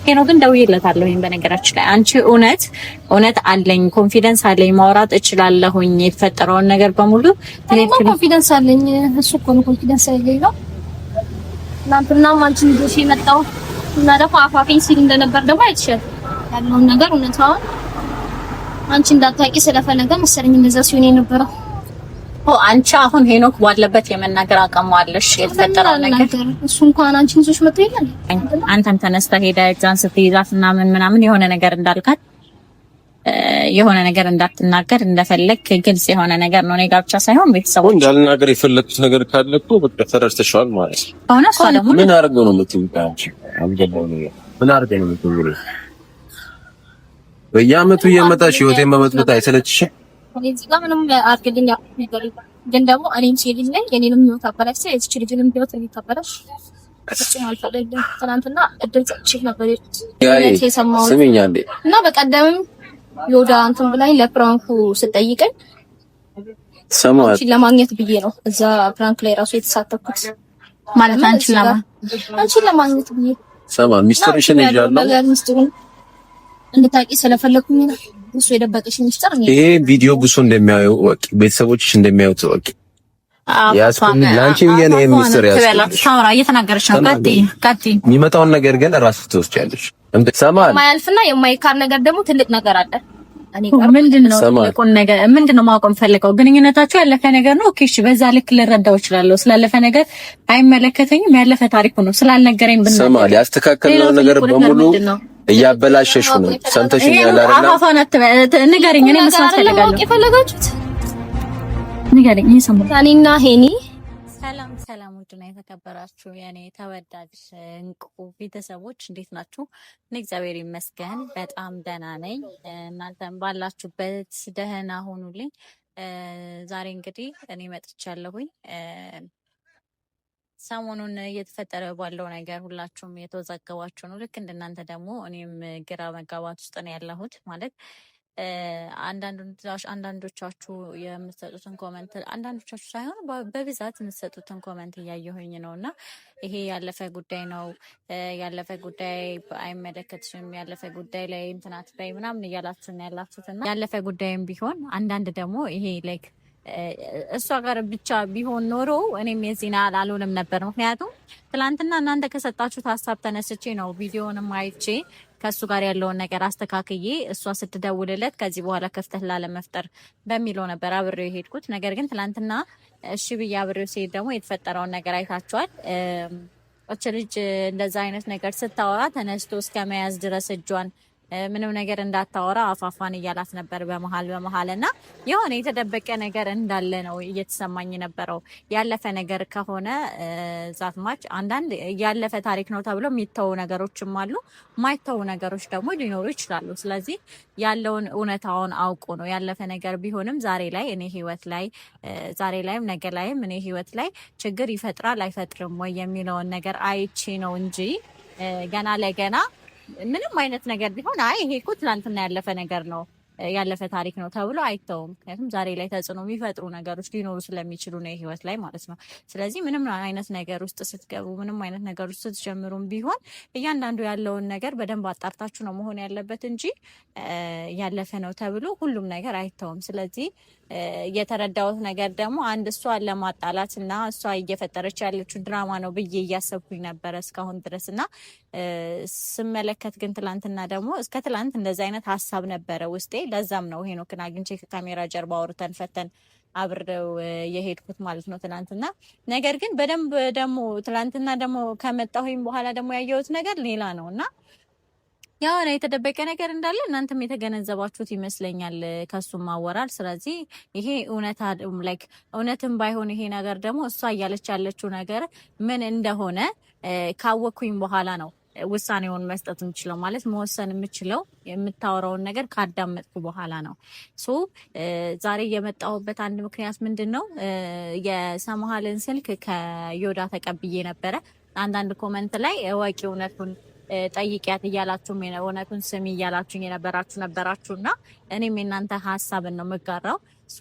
ሄኖክን ደውዬለታለሁኝ። በነገራችን ላይ አንቺ እውነት አለኝ፣ ኮንፊደንስ አለኝ፣ ማውራት እችላለሁኝ የተፈጠረውን ነገር በሙሉ ኮንፊደንስ አለኝ። እሱ እኮ ነው ኮንፊደንስ ያለኝ ነው። እናንተና አንቺን ይዞሽ የመጣው እና ደግሞ አፋፌን ሲል እንደነበር ደግሞ አይተሻል ያለውን ነገር እውነታውን አንቺ እንዳታውቂ ስለፈለገ መሰለኝ እንደዛ ሲሆን የነበረው። አንቺ አሁን ሄኖክ ባለበት የመናገር አቅም አለሽ። የተፈጠረው ነገር እሱ እንኳን አንቺን ይዞሽ መጥቶ ይላል። አንተም ተነስተህ ሄደህ እጇን ስትይዛት እና ምናምን የሆነ ነገር እንዳልካት የሆነ ነገር እንዳትናገር እንደፈለክ ግልጽ የሆነ ነገር ነው። እኔ ጋር ብቻ ሳይሆን ቤተሰቦች እንዳልናገር የፈለኩት ነገር ካለ እኮ በቃ ተረድተሻል ማለት ነው። አሁን እሷ ደግሞ ምን አድርገው ነው የምትይው? አንቺ አልገባው ነው ምን አድርገው ነው የምትይው? በየዓመቱ እየመጣሽ ህይወቴን መበጥበጥ አይሰለችሽም? እዚህ ጋር ምንም አድርግልኝ ነገር ግን ደግሞ እኔም ሲልኝ ነኝ የኔንም ህይወት አበላሽ እዚች ልጅንም ህይወት እንዲታበላሽ እሱን አልፈለግም። ትናንትና እድል ሰጥቼ ነበር የሰማሁት ስሚኝ አንዴ እና በቀደምም ዮዳ አንተም ብላኝ ለፕራንኩ ስጠይቀኝ ሰማት ለማግኘት ብዬ ነው እዛ ፕራንክ ላይ ራሱ የተሳተፍኩት ማለት አንቺን ለማግኘት ብዬ ሰማ ሚስጥርሽን ይዣለሁ ሚስጥሩን እንድታቂ ስለፈለኩኝ ነው። እሱ የደበቀሽ ሚስጥር ነው። ይሄ ቪዲዮ ብዙ እንደሚያዩ ወቂ ቤተሰቦችሽ እንደሚያዩት ወቂ ያስኩኝ ላንቺ ብዬ ነው የሚስጥር ያስኩኝ። ታውራ እየተናገረች ነው። ቀጥይ የሚመጣውን ነገር ግን ራስሽ ትወስጃለሽ። ሰማል የማያልፍና የማይካር ነገር ደግሞ ትልቅ ነገር አለ። እኔ ጋር ምንድነው የቆን ነገር ምንድነው ማወቅ ፈልገው ግንኙነታቸው ያለፈ ነገር ነው። ኦኬ እሺ፣ በዛ ልክ ልረዳው እችላለሁ። ስላለፈ ነገር አይመለከተኝም። ያለፈ ታሪክ ነው ስላልነገረኝ ብንል ሰማል ያስተካከለው ነገር በሙሉ እያበላሸሽ ነው። ሰምተሽኛል አይደል? አፋፋናት ንገሪኝ። እኔ መስማት ፈልጋለሁ። የፈለጋችሁት ንገሪኝ። ይሰማል። ታኒና ሄኒ ሰላም ውድና የተከበራችሁ የኔ ተወዳጅ እንቁ ቤተሰቦች እንዴት ናችሁ? እኔ እግዚአብሔር ይመስገን በጣም ደህና ነኝ። እናንተም ባላችሁበት ደህና ሆኑልኝ። ዛሬ እንግዲህ እኔ መጥቻለሁኝ። ሰሞኑን እየተፈጠረ ባለው ነገር ሁላችሁም የተወዛገባችሁ ነው። ልክ እንደናንተ ደግሞ እኔም ግራ መጋባት ውስጥ ነው ያለሁት ማለት አንዳንዶቻችሁ የምትሰጡትን ኮመንት አንዳንዶቻችሁ ሳይሆን በብዛት የምትሰጡትን ኮመንት እያየሁኝ ነው እና ይሄ ያለፈ ጉዳይ ነው፣ ያለፈ ጉዳይ አይመለከትሽም፣ ያለፈ ጉዳይ ላይ እንትናት በይ ምናምን እያላችሁ ነው ያላችሁት እና ያለፈ ጉዳይም ቢሆን አንዳንድ ደግሞ ይሄ ላይክ እሷ ጋር ብቻ ቢሆን ኖሮ እኔም የዚህና አልሆንም ነበር። ምክንያቱም ትላንትና እናንተ ከሰጣችሁት ሀሳብ ተነስቼ ነው ቪዲዮንም አይቼ ከእሱ ጋር ያለውን ነገር አስተካክዬ እሷ ስትደውልለት ከዚህ በኋላ ክፍተት ላለመፍጠር በሚለው ነበር አብሬው የሄድኩት። ነገር ግን ትላንትና እሺ ብዬ አብሬው ሲሄድ ደግሞ የተፈጠረውን ነገር አይታችኋል። እች ልጅ እንደዛ አይነት ነገር ስታወራ ተነስቶ እስከ መያዝ ድረስ እጇን ምንም ነገር እንዳታወራ አፋፋን እያላት ነበር በመሀል እና የሆነ የተደበቀ ነገር እንዳለ ነው እየተሰማኝ ነበረው። ያለፈ ነገር ከሆነ ዛትማች አንዳንድ ያለፈ ታሪክ ነው ተብሎ የሚተው ነገሮችም አሉ፣ ማይተው ነገሮች ደግሞ ሊኖሩ ይችላሉ። ስለዚህ ያለውን እውነታውን አውቁ ነው። ያለፈ ነገር ቢሆንም ዛሬ ላይ እኔ ህይወት ላይ ዛሬ ላይም ነገ ላይም እኔ ህይወት ላይ ችግር ይፈጥራል አይፈጥርም ወይ የሚለውን ነገር አይቼ ነው እንጂ ገና ለገና ምንም አይነት ነገር ቢሆን አይ ይሄ እኮ ትናንትና ያለፈ ነገር ነው ያለፈ ታሪክ ነው ተብሎ አይተውም። ምክንያቱም ዛሬ ላይ ተጽዕኖ የሚፈጥሩ ነገሮች ሊኖሩ ስለሚችሉ ነው ህይወት ላይ ማለት ነው። ስለዚህ ምንም አይነት ነገር ውስጥ ስትገቡ ምንም አይነት ነገር ውስጥ ስትጀምሩም ቢሆን እያንዳንዱ ያለውን ነገር በደንብ አጣርታችሁ ነው መሆን ያለበት እንጂ ያለፈ ነው ተብሎ ሁሉም ነገር አይተውም። ስለዚህ የተረዳሁት ነገር ደግሞ አንድ እሷን ለማጣላት እና እሷ እየፈጠረች ያለችው ድራማ ነው ብዬ እያሰብኩኝ ነበረ እስካሁን ድረስ እና ስመለከት ግን ትላንትና ደግሞ እስከ ትላንት እንደዚህ አይነት ሀሳብ ነበረ ውስጤ። ለዛም ነው ሄኖክን አግኝቼ ከካሜራ ጀርባ አውርተን ፈተን አብረው የሄድኩት ማለት ነው ትላንትና። ነገር ግን በደንብ ደግሞ ትላንትና ደግሞ ከመጣሁኝ በኋላ ደግሞ ያየሁት ነገር ሌላ ነው እና ያው የተደበቀ ነገር እንዳለ እናንተም የተገነዘባችሁት ይመስለኛል ከሱም ማወራል። ስለዚህ ይሄ እውነትም ባይሆን ይሄ ነገር ደግሞ እሷ እያለች ያለችው ነገር ምን እንደሆነ ካወቅኩኝ በኋላ ነው ውሳኔውን መስጠት የምችለው ማለት መወሰን የምችለው የምታወራውን ነገር ካዳመጥኩ በኋላ ነው። ዛሬ የመጣሁበት አንድ ምክንያት ምንድን ነው? የሰማሃልን ስልክ ከዮዳ ተቀብዬ ነበረ። አንዳንድ ኮመንት ላይ እወቂ እውነቱን ጠይቂያት እያላችሁም እውነቱን ስሚ እያላችሁኝ የነበራችሁና እኔም የእናንተ ሀሳብን ነው የምጋራው። ሶ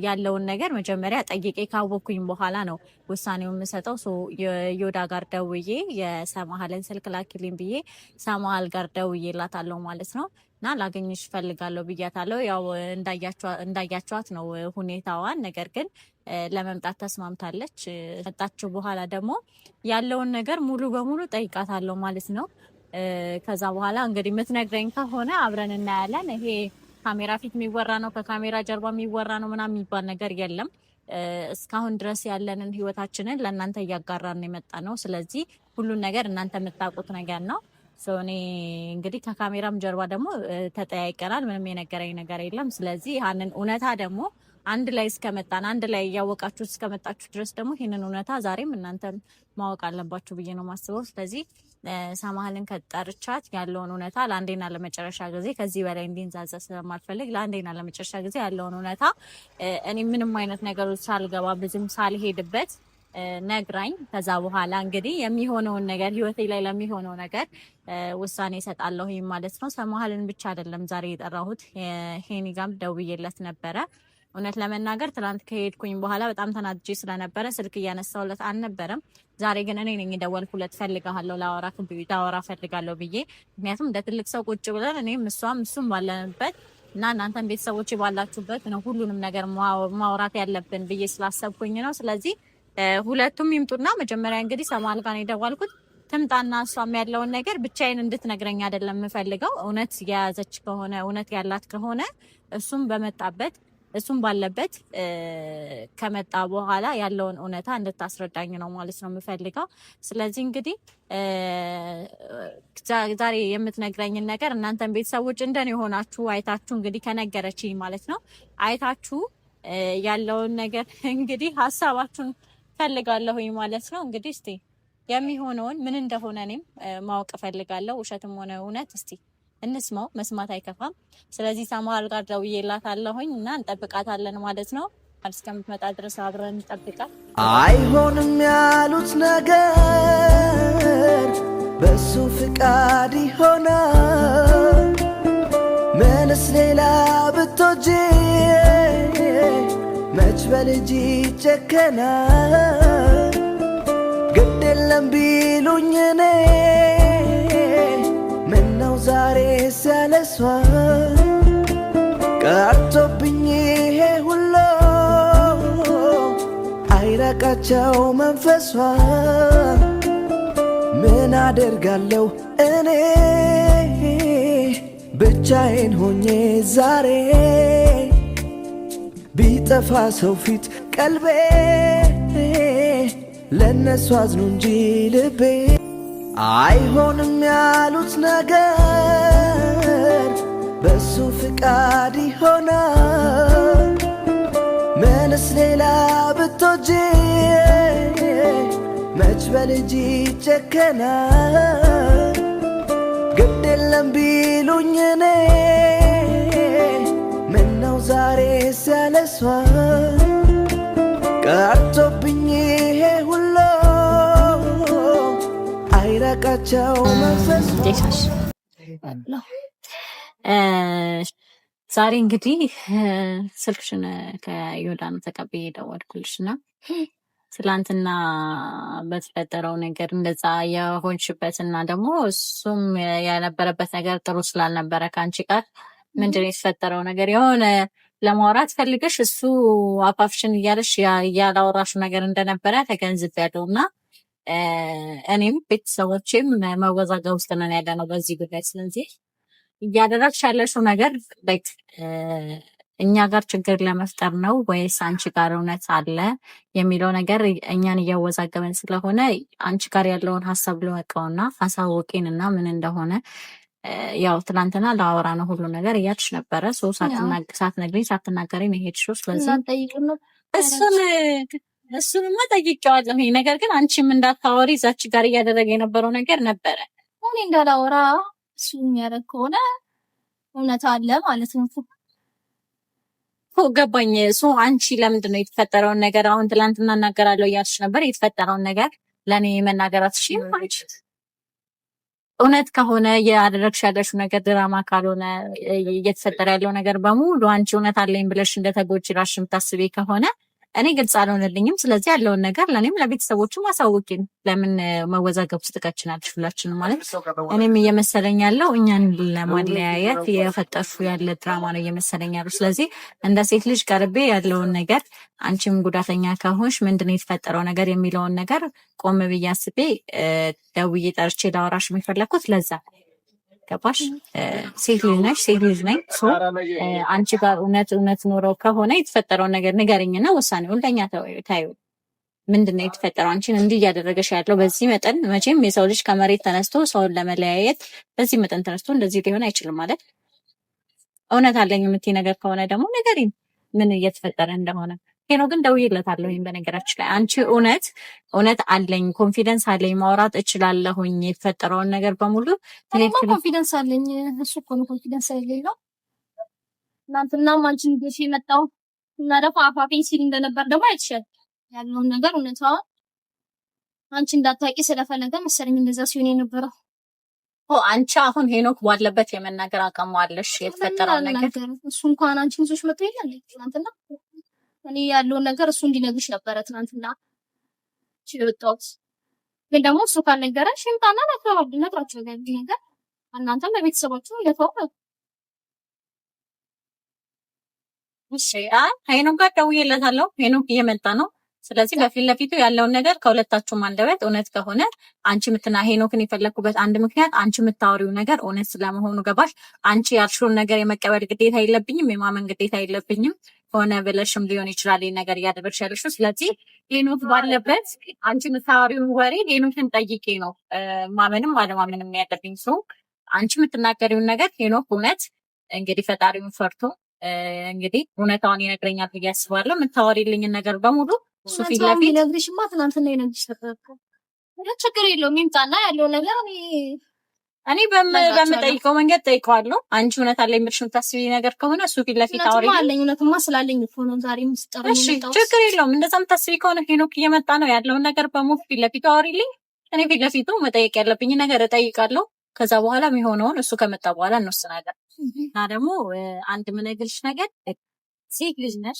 ያለውን ነገር መጀመሪያ ጠይቄ ካወኩኝ በኋላ ነው ውሳኔውን የምሰጠው። ሶ የዮዳ ጋር ደውዬ የሰማሃልን ስልክ ላኪልኝ ብዬ ሰማሃል ጋር ደውዬላታለሁ ማለት ነው። እና ላገኝሽ ፈልጋለሁ ብያታለሁ። ያው እንዳያቸዋት ነው ሁኔታዋን። ነገር ግን ለመምጣት ተስማምታለች። መጣችው በኋላ ደግሞ ያለውን ነገር ሙሉ በሙሉ ጠይቃታለሁ ማለት ነው። ከዛ በኋላ እንግዲህ የምትነግረኝ ከሆነ አብረን እናያለን። ይሄ ካሜራ ፊት የሚወራ ነው፣ ከካሜራ ጀርባ የሚወራ ነው ምናምን የሚባል ነገር የለም። እስካሁን ድረስ ያለንን ህይወታችንን ለእናንተ እያጋራን የመጣ ነው። ስለዚህ ሁሉን ነገር እናንተ የምታውቁት ነገር ነው። እኔ እንግዲህ ከካሜራም ጀርባ ደግሞ ተጠያይቀናል። ምንም የነገረኝ ነገር የለም። ስለዚህ ያንን እውነታ ደግሞ አንድ ላይ እስከመጣን አንድ ላይ እያወቃችሁ እስከመጣችሁ ድረስ ደግሞ ይህንን እውነታ ዛሬም እናንተም ማወቅ አለባችሁ ብዬ ነው ማስበው። ስለዚህ ሰማሃልን ከጠርቻት ያለውን እውነታ ለአንዴና ለመጨረሻ ጊዜ ከዚህ በላይ እንዲንዛዛ ስለማልፈልግ ለአንዴና ለመጨረሻ ጊዜ ያለውን እውነታ እኔ ምንም አይነት ነገሮች ሳልገባ ብዙም ሳልሄድበት ነግራኝ ከዛ በኋላ እንግዲህ የሚሆነውን ነገር ህይወቴ ላይ ለሚሆነው ነገር ውሳኔ እሰጣለሁ ማለት ነው። ሰማሃልን ብቻ አይደለም ዛሬ የጠራሁት፣ ሄኒጋም ደውዬለት ነበረ። እውነት ለመናገር ትናንት ከሄድኩኝ በኋላ በጣም ተናድጄ ስለነበረ ስልክ እያነሳውለት አልነበረም። ዛሬ ግን እኔ ነኝ የደወልኩለት ፈልጋለሁ፣ ላወራ ፈልጋለሁ ብዬ። ምክንያቱም እንደ ትልቅ ሰው ቁጭ ብለን እኔም እሱም ባለንበት እና እናንተም ቤተሰቦች ባላችሁበት ነው ሁሉንም ነገር ማውራት ያለብን ብዬ ስላሰብኩኝ ነው። ስለዚህ ሁለቱም ይምጡና መጀመሪያ እንግዲህ ሰማሃል ጋር የደወልኩት ትምጣና እሷም ያለውን ነገር ብቻዬን እንድትነግረኝ አይደለም የምፈልገው። እውነት የያዘች ከሆነ እውነት ያላት ከሆነ እሱም ባለበት ከመጣ በኋላ ያለውን እውነታ እንድታስረዳኝ ነው ማለት ነው የምፈልገው። ስለዚህ እንግዲህ ዛሬ የምትነግረኝን ነገር እናንተን ቤተሰቦች እንደኔ የሆናችሁ አይታችሁ እንግዲህ ከነገረችኝ ማለት ነው አይታችሁ ያለውን ነገር እንግዲህ ሀሳባችሁን ፈልጋለሁኝ ማለት ነው። እንግዲህ እስቲ የሚሆነውን ምን እንደሆነ እኔም ማወቅ ፈልጋለሁ። ውሸትም ሆነ እውነት እስቲ እንስማው፣ መስማት አይከፋም። ስለዚህ ሰማሃል ጋር ደውዬላታለሁኝ እና እንጠብቃታለን ማለት ነው። እስከምትመጣ ድረስ አብረን እንጠብቃት። አይሆንም ያሉት ነገር በሱ ፍቃድ ይሆናል። ምንስ ሌላ ብትወጂ መች በልጅ ይጨከናል። ግድ የለም ቢሉኝ እኔ ምነው ዛሬ ሲያለሷ ቀርቶብኝ ይሄ ሁሉ አይራቃቸው መንፈሷ። ምን አደርጋለሁ እኔ ብቻዬን ሆኜ ዛሬ ቢጠፋ ሰው ፊት ቀልቤ ለነሱ አዝኖ እንጂ ልቤ። አይሆንም ያሉት ነገር በሱ ፍቃድ ይሆናል። ምንስ ሌላ ብትወጂ መች በልጅ ይጨከናል። ግድ የለም ቢሉኝ እኔ ምነው ዛሬ ሲያለሷ ቀርቶብኝ ይሄ ሁሉ አይራቃቸው መንፈስ። ዛሬ እንግዲህ ስልክሽን ከዮዳን ተቀብዬ ደወልኩልሽና ትላንትና በተፈጠረው ነገር እንደዛ የሆንሽበትና ደግሞ እሱም የነበረበት ነገር ጥሩ ስላልነበረ ከአንቺ ጋር ምንድን ነው የተፈጠረው ነገር? የሆነ ለማውራት ፈልገሽ እሱ አፋፍሽን እያለሽ ያላወራሹ ነገር እንደነበረ ተገንዝቤያለሁ እና እኔም ቤተሰቦቼም መወዛገብ ውስጥ ነን ያለ ነው በዚህ ጉዳይ። ስለዚህ እያደረግሽ ያለሽው ነገር እኛ ጋር ችግር ለመፍጠር ነው ወይስ አንቺ ጋር እውነት አለ የሚለው ነገር እኛን እያወዛገበን ስለሆነ አንቺ ጋር ያለውን ሀሳብ ልወቀውና አሳውቂን እና ምን እንደሆነ። ያው ትናንትና ለአወራ ነው ሁሉ ነገር እያልሽ ነበረ። ሳትነግሪኝ ሳትናገሪ ነው የሄድሽው። ስለዚህ እሱንማ ጠይቄዋለሁ። ነገር ግን አንቺም እንዳታወሪ እዛች ጋር እያደረገ የነበረው ነገር ነበረ። እኔ እንዳላወራ እሱ የሚያደርግ ከሆነ እውነት አለ ማለት ነው። ገባኝ። አንቺ ለምንድን ነው የተፈጠረውን ነገር አሁን ትላንትና እናገራለሁ እያልሽ ነበር። የተፈጠረውን ነገር ለእኔ መናገር አትችይም? እውነት ከሆነ ያደረግሽ ያለሽው ነገር ድራማ ካልሆነ እየተፈጠረ ያለው ነገር በሙሉ አንቺ እውነት አለኝ ብለሽ እንደተጎጂ ራስሽ የምታስቢ ከሆነ እኔ ግልጽ አልሆነልኝም። ስለዚህ ያለውን ነገር ለእኔም ለቤተሰቦችም አሳውቂን። ለምን መወዛገብ ውስጥ ትቀችናለሽ? ሁላችንም ማለት እኔም እየመሰለኝ ያለው እኛን ለማለያየት የፈጠርሹ ያለ ድራማ ነው እየመሰለኝ ያለው። ስለዚህ እንደ ሴት ልጅ ቀርቤ ያለውን ነገር አንቺም ጉዳተኛ ከሆንሽ ምንድን ነው የተፈጠረው ነገር የሚለውን ነገር ቆም ብዬ አስቤ ደውዬ ጠርቼ ላወራሽ የሚፈለግኩት ለዛ ገባሽ? ሴት ልጅ ነሽ፣ ሴት ልጅ ነኝ። አንቺ ጋር እውነት ኖረው ከሆነ የተፈጠረውን ነገር ንገረኝና ውሳኔውን ለእኛ ታዩ። ምንድን ነው የተፈጠረው? አንቺን እንዲህ እያደረገሽ ያለው በዚህ መጠን። መቼም የሰው ልጅ ከመሬት ተነስቶ ሰውን ለመለያየት በዚህ መጠን ተነስቶ እንደዚህ ሊሆን አይችልም ማለት። እውነት አለኝ የምትይ ነገር ከሆነ ደግሞ ንገሪኝ ምን እየተፈጠረ እንደሆነ። ሄኖክን ደውዬለታለሁ። ይሄን በነገራችን ላይ አንቺ እውነት አለኝ፣ ኮንፊደንስ አለኝ፣ ማውራት እችላለሁኝ የተፈጠረውን ነገር በሙሉ ኮንፊደንስ አለኝ። እሱ እኮ ነው ኮንፊደንስ የሌለው። እናንተናም አንቺን ልጅ የመጣው እና ደግሞ አፋፌን ሲል እንደነበር ደግሞ አይተሻል። ያለውን ነገር እውነታውን አንቺ እንዳታውቂ ስለፈለገ መሰለኝ እንደዛ ሲሆን የነበረው። አንቺ አሁን ሄኖክ ባለበት የመናገር አቅም አለሽ የተፈጠረው ነገር። እሱ እንኳን አንቺን ይዞሽ መጥቶ ይላል ትናንትና እኔ ያለውን ነገር እሱ እንዲነግርሽ ነበረ ትናንትና ሲወጣው። ግን ደግሞ እሱ ካልነገረሽ ይምጣና ነግራቸው ነገር እናንተም ለቤተሰባችሁ ለፈው። እሺ ሄኖክ ጋር ደውዬለታለሁ። ሄኖክ እየመጣ ነው። ስለዚህ በፊት ለፊቱ ያለውን ነገር ከሁለታችሁም አንደበት እውነት ከሆነ አንቺ ሄኖክን የፈለኩበት አንድ ምክንያት አንቺ የምታወሪው ነገር እውነት ስለመሆኑ ገባሽ? አንቺ ያልሽውን ነገር የመቀበል ግዴታ የለብኝም፣ የማመን ግዴታ የለብኝም። ሆነ ብለሽም ሊሆን ይችላል ይሄን ነገር እያደረግሽ ያለሽው። ስለዚህ ሄኖክ ባለበት አንቺ የምታወሪውን ወሬ ሄኖክን ጠይቄ ነው ማመንም አለማመንም ያለብኝ። ሰው አንቺ የምትናገሪውን ነገር ሄኖክ እውነት እንግዲህ ፈጣሪውን ፈርቶ እንግዲህ እውነታውን ይነግረኛል ብዬ አስባለሁ። የምታወሪልኝን ነገር በሙሉ እሱ ፊት ለፊት ይነግርሽማ ትናንትና ይነግርሽ ነበር። ችግር የለውም ይምጣና ያለው ነገር እኔ በምጠይቀው መንገድ ጠይቀዋለሁ። አንቺ እውነት አለኝ የምልሽ የምታስቢ ነገር ከሆነ እሱ ፊት ለፊት አውሪኝ። እውነትማ ስላለኝ እኮ ነው ዛሬ ምስጠረኝ። እሺ ችግር የለውም። እንደዛ የምታስቢ ከሆነ ሄኖክ እየመጣ ነው ያለውን ነገር በሙሉ ፊት ለፊቱ አውሪልኝ። እኔ ፊት ለፊቱ መጠየቅ ያለብኝ ነገር እጠይቃለሁ። ከዛ በኋላ የሚሆነውን እሱ ከመጣ በኋላ እንወስናለን። እና ደግሞ አንድ ምነግርሽ ነገር ሴት ልጅ ነሽ፣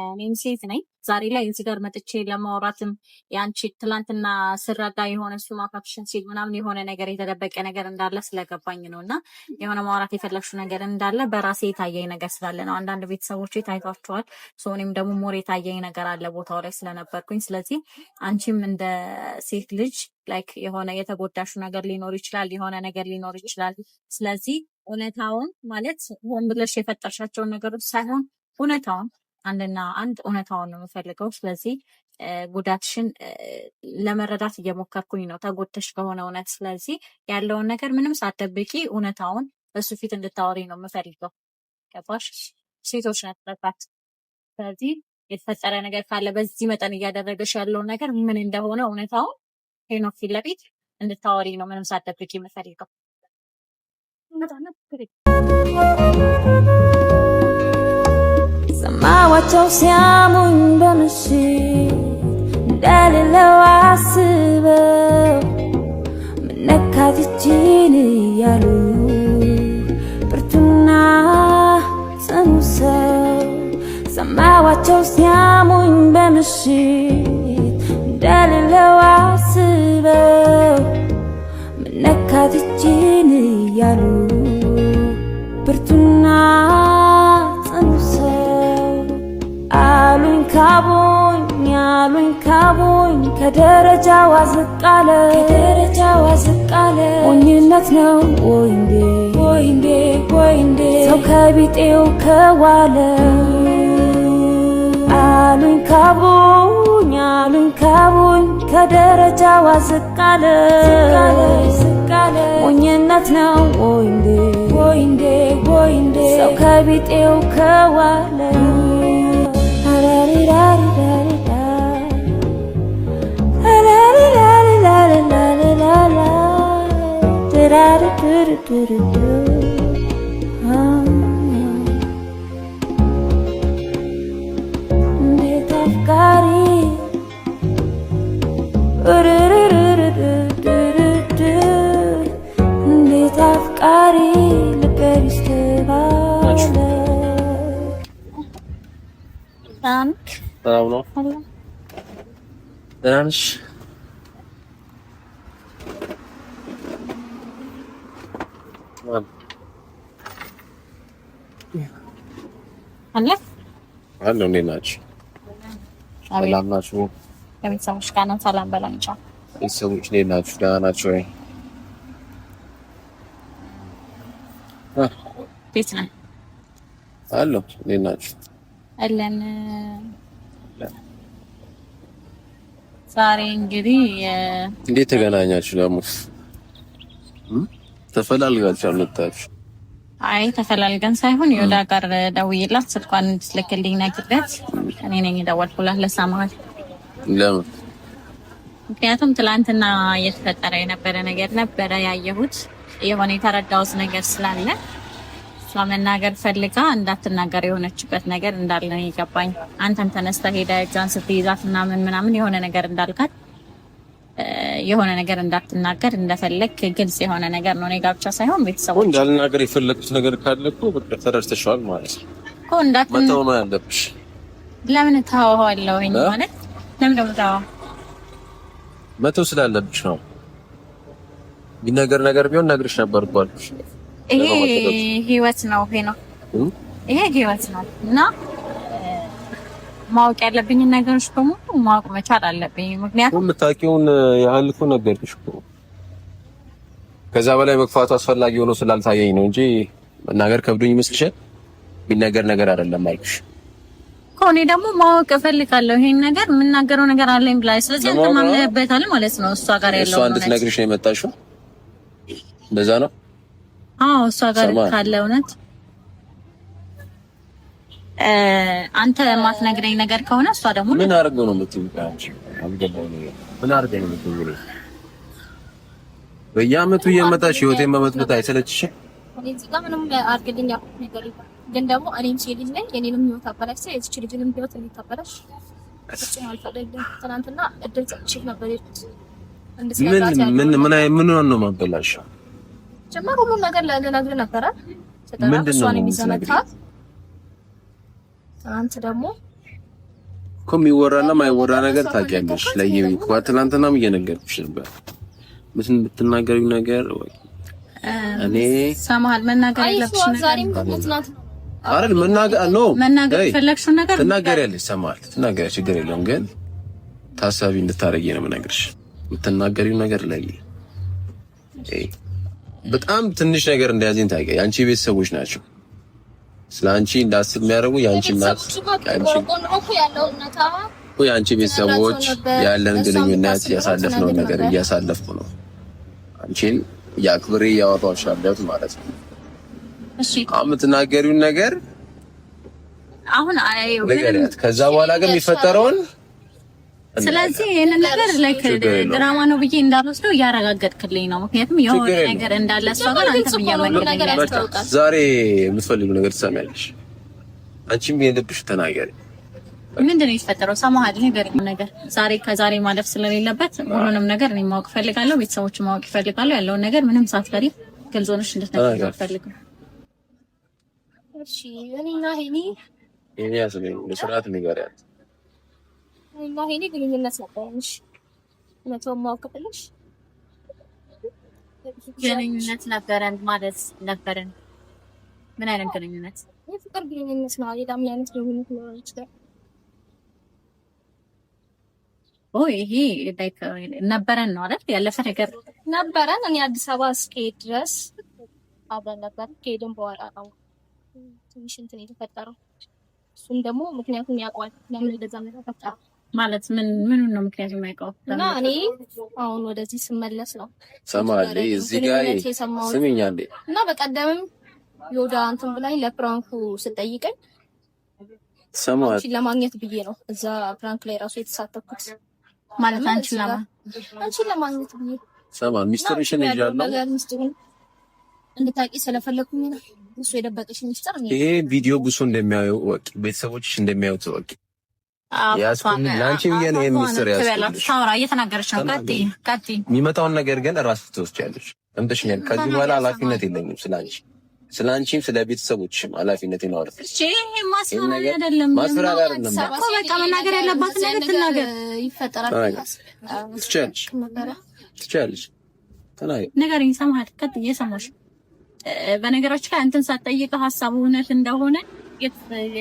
እኔም ሴት ነኝ። ዛሬ ላይ እዚህ ጋር መጥቼ ለማውራትም የአንቺ ትላንትና ስረዳ የሆነ እሱ ማፋክሽን ሲል ምናምን የሆነ ነገር የተደበቀ ነገር እንዳለ ስለገባኝ ነው። እና የሆነ ማውራት የፈለግሽው ነገር እንዳለ በራሴ የታየኝ ነገር ስላለ ነው። አንዳንድ ቤተሰቦች ታይቷቸዋል። እኔም ደግሞ ሞር የታየኝ ነገር አለ ቦታው ላይ ስለነበርኩኝ። ስለዚህ አንቺም እንደ ሴት ልጅ ላይክ የሆነ የተጎዳሹ ነገር ሊኖር ይችላል፣ የሆነ ነገር ሊኖር ይችላል። ስለዚህ እውነታውን ማለት ሆን ብለሽ የፈጠርሻቸውን ነገሮች ሳይሆን እውነታውን አንድና አንድ እውነታውን ነው የምፈልገው። ስለዚህ ጉዳትሽን ለመረዳት እየሞከርኩኝ ነው፣ ተጎድተሽ ከሆነ እውነት። ስለዚህ ያለውን ነገር ምንም ሳትደብቂ እውነታውን እሱ ፊት እንድታወሪ ነው የምፈልገው። ገባሽ? ሴቶች ናት። ስለዚህ የተፈጠረ ነገር ካለ በዚህ መጠን እያደረገሽ ያለውን ነገር ምን እንደሆነ እውነታውን ሄኖክ ፊት ለፊት እንድታወሪ ነው ምንም ሳትደብቂ የምፈልገው። ሰማዋቸው ሲያሙኝ በምሽት እንደሌለው አስበው ምነካት ይችን እያሉ ብርቱና ጽኑ ሰው። ሰማዋቸው ሲያሙኝ በምሽት እንደሌለው አስበው ምነካት ይችን እያሉ ብርቱና ጽኑ ሰው። አሉኝ ካቡኝ ከደረጃዋ ዝቅ አለ ሞኝነት ነው ወይ እንዴ ሰው ከቢጤው ከዋለ። አሉኝ ካቡኝ ከደረጃዋ ዝቅ አለ ሞኝነት ነው ወይ እንዴ ሰው ከቢጤው ከዋለ። እንዴት አፍቃሪ አፍቃሪ ልቤ ይስተባለ ሰላም ነው? ደህና ነሽ? አለ እንዴት ናችሁ? ሰላም ናችሁ? ከቤተሰቦች ጋር ነው። ሰላም በላቸው። ቤተሰቦች እንዴት ናችሁ? ደህና ናችሁ ወይ? ቤት ነን አለሁ። እንዴት ናችሁ? አለን። ዛሬ እንግዲህ እንዴት ተገናኛችሁ? ደግሞ ተፈላልጋችሁ አልመጣችሁ? አይ ተፈላልገን ሳይሆን የወዳ ጋር ደውዬላት ስልኳን እንድትልክልኝ ነግሬያት እኔ ነኝ የደወልኩላት ለሳማል። ለምን? ምክንያቱም ትላንትና እየተፈጠረ የነበረ ነገር ነበረ ያየሁት የሆነ የተረዳሁት ነገር ስላለ እሷ መናገር ፈልጋ እንዳትናገር የሆነችበት ነገር እንዳለ ነው የገባኝ። አንተም ተነስተ ሄዳ እጇን ስትይዛት ምናምን የሆነ ነገር እንዳልካት የሆነ ነገር እንዳትናገር እንደፈለግ ግልጽ የሆነ ነገር ነው። እኔ ጋር ብቻ ሳይሆን ቤተሰቦች እንዳልናገር የፈለኩት ነገር ካለ እኮ በቃ ተረድተሻል ማለት ነው እኮ። እንዳትመጣው ነው ያለብሽ። ለምን ታወዋለሁ ማለት ለምን ደግሞ ታወው መተው ስላለብሽ ነው። ቢነገር ነገር ቢሆን ነግርሽ ነበር እኮ አልኩሽ። ይሄ ህይወት ነው ይሄ ህይወት ነው እና ማወቅ ያለብኝን ነገሮች በሙሉ ማወቅ መቻል አለብኝ። ምክንያቱም የምታውቂውን ያህል እኮ ነገርኩሽ እኮ። ከዛ በላይ መግፋቱ አስፈላጊ ሆኖ ስላልታየኝ ነው እንጂ መናገር ከብዶኝ ይመስልሻል? ቢነገር ነገር አይደለም አልኩሽ እኮ። እኔ ደግሞ ማወቅ እፈልጋለሁ። ይሄን ነገር የምናገረው ነገር አለኝ ብላ ስለዚህ አንተ ማምነህበታል ማለት ነው። እሷ ጋር ያለው እሷ እንድትነግርሽ ነው የመጣሽው? እንደዛ ነው? አዎ እሷ ጋር ካለ እውነት አንተ ማትነግረኝ ነገር ከሆነ እሷ ደግሞ ምን አድርገው ነው የምትይውቃችሁ? አልገባኝ ነው። ምን አድርገው ነው የምትይውቁት? በየዓመቱ እየመጣሽ ህይወቴን መመጥመጥ አይሰለችሽም? እዚህ ጋር ምንም አድርግልኝ ያልኩት ነገር የለም። ግን ደግሞ እኔም ሲልኝ ነኝ የኔንም ህይወት አበላሽ የዚች ልጅንም ህይወት እንድታበላሽ እሱ አልፈለግም። ትናንትና እድል ሰጥቼ ነበር የሄድኩት። ምን ነው ማበላሽ? ጀመር ሁሉም ነገር ልነግርህ ነበረ። ምንድነው የሚዘነጋት? አንተ ደግሞ እኮ የሚወራና ማይወራ ነገር ታውቂያለሽ። ለየቤት እኮ ትናንትናም እየነገርኩሽ ነበር። ምን ብትናገሪው ነገር ወይ እኔ ሰማሃል መናገር የለብሽ ዛሬም ትናንት አይደል መናገር ፈለግሽው ነገር ትናገሪያለሽ። ሰማሃል ትናገሪ፣ ችግር የለውም ግን ታሳቢ እንድታረጊ ነው የምነግርሽ። የምትናገሪው ነገር ላይ በጣም ትንሽ ነገር እንደያዘኝ ታውቂያለሽ። አንቺ ቤተሰቦች ናቸው ስላንቺ እንዳስብ የሚያደርጉ ያንቺ እናት ያንቺ ቤተሰቦች ያለን ግንኙነት ያሳለፍነው ነገር እያሳለፍኩ ነው። አንቺን ያክብሬ ያወጣሽ አለበት ማለት ነው። እሺ የምትናገሪውን ነገር አሁን ከዛ በኋላ ግን የሚፈጠረውን ስለዚህ ይሄንን ነገር ላይክ ድራማ ነው ብዬ እንዳልወስደው እያረጋገጥክልኝ ነው። ምክንያቱም የሆነ ነገር እንዳለ እሷ ጋር አንተም እያመለከተኝ ዛሬ የምትፈልጊው ነገር ትሰሚያለሽ። አንቺም የልብሽ ተናገሪ። ምንድን ነው የተፈጠረው? ሰማሃል ነገር ዛሬ ከዛሬ ማለፍ ስለሌለበት ሁሉንም ነገር እኔ ማወቅ ፈልጋለሁ። ቤተሰቦች ማወቅ ይፈልጋሉ። ያለውን ነገር ምንም ሳትፈሪ ግልጽ ሆነሽ እንድትነግሪኝ ፈልጋለሁ። እሺ እኔና ሄኒ ያስገኝ ለስርዓት ንገሪያት። እና ሄኒ ግንኙነት ነበረንሽ? እውነቱን ማወቅ ፈልግሽ? ግንኙነት ነበረን ማለት ነበረን? ምን አይነት ግንኙነት? የፍቅር ግንኙነት ነው። ሌላ ምን አይነት ግንኙነት ነው ይችላል? ይሄ ላይክ ነበረን ነው አይደል? ያለፈ ነገር ነበረን። እኔ አዲስ አበባ እስከሄድ ድረስ አብረን ነበር። ከሄድን በኋላ ነው ትንሽ እንትን የተፈጠረው። እሱም ደግሞ ምክንያቱም ያውቀዋል ለምን እንደዛ ተፈጠረ ማለት ምን ነው ምክንያቱም ያውቀው። እና እኔ አሁን ወደዚህ ስመለስ ነው ሰማለ እዚህ ጋር ስሚኝ አንዴ። እና በቀደምም ዮዳ እንትን ብላኝ ለፕራንኩ ስጠይቀኝ ሰማለ ለማግኘት ብዬ ነው እዛ ፕራንክ ላይ ራሱ የተሳተፍኩት ማለት አንቺን ለማግኘት ብዬ ሰማለ ሚስጥርሽን ይዣለሁ ነገር ሚስጥሩን እንድታቂ ስለፈለኩኝ ነው። እሱ የደበቀሽ ሚስጥር ነው። ይሄ ቪዲዮ ብዙ እንደሚያዩ ወቂ ቤተሰቦችሽ እንደሚያዩት ወቂ ያስኩኝ ላንቺ ብዬ ነው የሚስጥር ያስኩኝ። ታውራ እየተናገረች ነው። ቀጥይ የሚመጣውን ነገር ግን ራስሽ ትወስጃለሽ። ሰምተሽኛል። ከዚህ በኋላ ኃላፊነት የለኝም ስላንቺም ስለ ቤተሰቦችሽም ኃላፊነት ይኖራል። እሺ ማስፈራሪያ አይደለም። ማስፈራሪያ አይደለም። በቃ መናገር ያለባት ነገር ትናገር። ይፈጠራል። ትችያለሽ። ተናገሪ። ንገሪኝ። ሰማሃል? እየሰማሽ በነገራችን ላይ አንተን ሳትጠይቀው ሀሳቡ እውነት እንደሆነ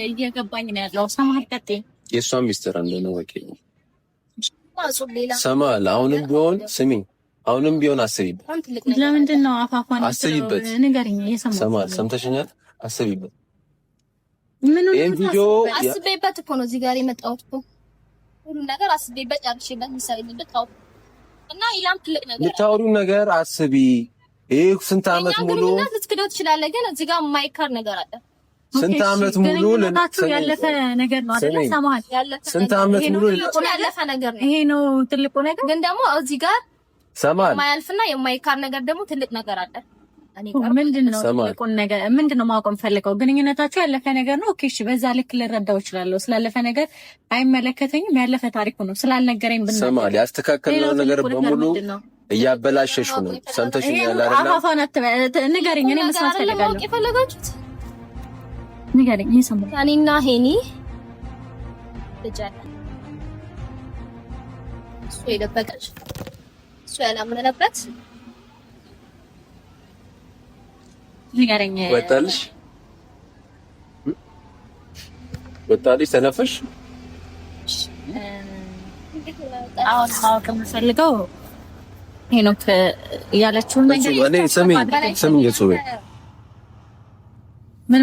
እየገባኝ ነው ያለው። ሰማሃል? ቀጥይ። የእሷን ሚስጥር እንደሆነ ወቄኝ ሰማሃል? አሁንም ቢሆን አስቢበት። ለምንድን ነው አፋፋን አስቢበት? ንገሪኝ። እየሰማሽ ሰማሃል? ሰምተሽኛል? አስቢበት። ይሄን ቪዲዮ አስቤበት እኮ ነው እዚህ ጋር የመጣሁት እኮ ሁሉ ነገር አስቤበት ጨርሼበት ምሳሌበት ታው እና ይላም ትልቅ ነገር የምታወሪው ነገር አስቢ። ይሄ ስንት ዓመት ሙሉ ልትክደው ትችላለህ፣ ግን እዚህ ጋር የማይካር ነገር አለ። ስንት ዓመት ሙሉ ያለፈ ነገር ነው አይደል? ሰማሃል? ስንት ዓመት ሙሉ ያለፈ ነገር ነው። ይሄ ነው ትልቁ ነገር። ግን ደግሞ እዚህ ጋር ሰማሃል? የማያልፍና የማይካር ነገር ደግሞ ትልቅ ነገር አለ። ምንድነው ትልቁን ነገር? ምንድነው ማወቅ ፈልገው? ግንኙነታችሁ ያለፈ ነገር ነው። ኦኬ እሺ፣ በዛ ልክ ልረዳው እችላለሁ። ስላለፈ ነገር አይመለከተኝም። ያለፈ ታሪኩ ነው ስላልነገረኝ ብናገር ሰማሃል? ያስተካከልነው ነገር በሙሉ እያበላሸሽ ነው። ሰምተሽኛል አይደል? አፋፋን ንገሪኝ። እኔ መስማት ፈልጋለሁ። የፈለጋችሁት ንገሪኝ። እየሰማሁ እኔና ሄኒ ልጅ አለ። እሱ የደበቀች እሱ ያላመነበት ንገረኝ። ወጣልሽ ተነፈሽ። አሁን ማወቅ የምፈልገው ሄኖክ ያለችውን ነገር እኔ ስሚ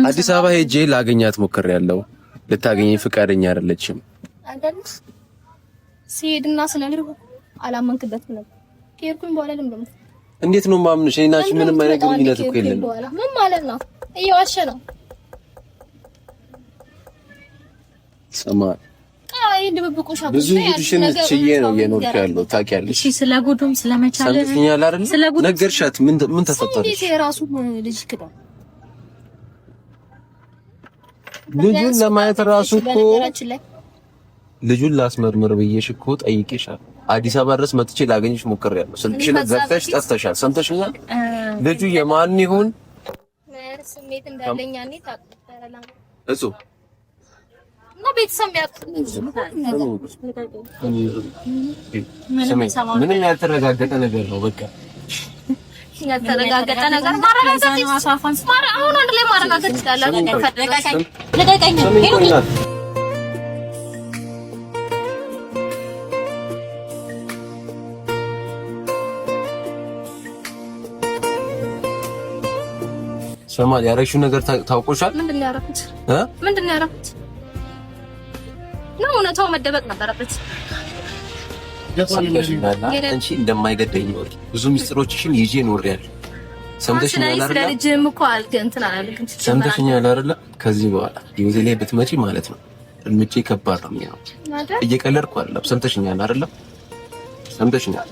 አዲስ አበባ ሄጄ ላገኛት ሞክሬያለሁ። ልታገኘኝ ፍቃደኛ አይደለችም። ሲሄድና ስለልሩ አላመንክበትም ነበር። ከሄድኩኝ በኋላ ለምን እንዴት ነው ማምንሽ? እኔናች ምንም አይነት ግንኙነት እኮ የለንም። ምን ማለት ነው? እየዋሸ ነው። ሰማህ? አይ ድብብቆሽ ብዙ ጉድሽን ችዬ ነው እየኖርኩ ያለው ታውቂያለሽ። እሺ ስለ ጉዱም ስለመቻለ ሰምተኛል አይደል? ነገርሻት። ምን ተፈጠረ? እንዴት የራሱ ልጅ ክዳ ልጁን ለማየት ራሱ እኮ ልጁን ላስመርምር ብዬሽ እኮ ጠይቄሻለሁ። አዲስ አበባ ድረስ መጥቼ ላገኝሽ ሞክሬያለሁ። ስልክሽን ዘግተሽ ጠፍተሻል። ሰምተሽኛል? ልጁ የማን ይሁን ስሜት እንዳለኝ ያኔ ታውቃለህ። እሱ እና ቤተሰብ ምንም ያልተረጋገጠ ነገር ነው። በቃ ያልተረጋገጠ ነገር ማረጋገጥ አሁን አንድ ላይ ማረጋገጥ ይችላል። ለቀቀኝ ሰማል ያረሽው ነገር ታውቆሻል? ምንድነው ያረኩት? ምንድነው ያረኩት? ነው እውነታው መደበቅ ነበረበት። አንቺ እንደማይገደኝ ነው። ብዙ ሚስጥሮችሽን ይዤ ኖሬያለሁ። ሰምተሽኛል አይደል? ስለልጅም እኮ እንትን አላልክም። ሰምተሽኛል አይደል? ከዚህ በኋላ ህይወቴ ላይ ብትመጪ ማለት ነው እርምጃ ከባድ ነው የሚሆነው። እየቀለድኩ አይደለም። ሰምተሽኛል አይደል? ሰምተሽኛል።